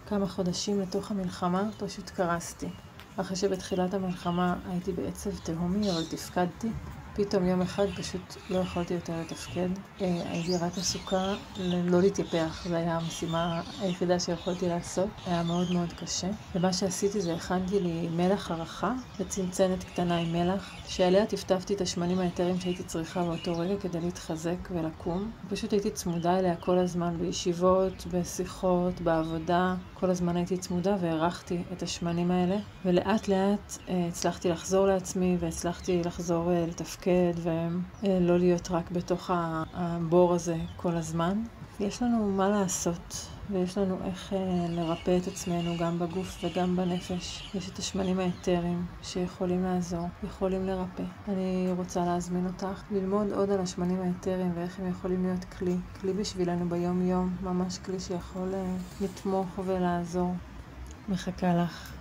כמה חודשים לתוך המלחמה פשוט קרסתי. אחרי שבתחילת המלחמה הייתי בעצב תהומי, אבל תפקדתי. פתאום יום אחד פשוט לא יכולתי יותר לתפקד. הייתי רק עסוקה לא להתייפח, זו הייתה המשימה היחידה שיכולתי לעשות. היה מאוד מאוד קשה. ומה שעשיתי זה הכנתי לי מלח הרחה וצנצנת קטנה עם מלח, שעליה טפטפתי את השמנים היתרים שהייתי צריכה באותו רגע כדי להתחזק ולקום. פשוט הייתי צמודה אליה כל הזמן בישיבות, בשיחות, בעבודה. כל הזמן הייתי צמודה והערכתי את השמנים האלה. ולאט לאט הצלחתי לחזור לעצמי והצלחתי לחזור לתפקד ולא להיות רק בתוך הבור הזה כל הזמן. יש לנו מה לעשות ויש לנו איך לרפא את עצמנו גם בגוף וגם בנפש. יש את השמנים היתרים שיכולים לעזור, יכולים לרפא. אני רוצה להזמין אותך ללמוד עוד על השמנים היתרים ואיך הם יכולים להיות כלי בשבילנו ביום יום, ממש כלי שיכול לתמוך ולעזור. מחכה לך.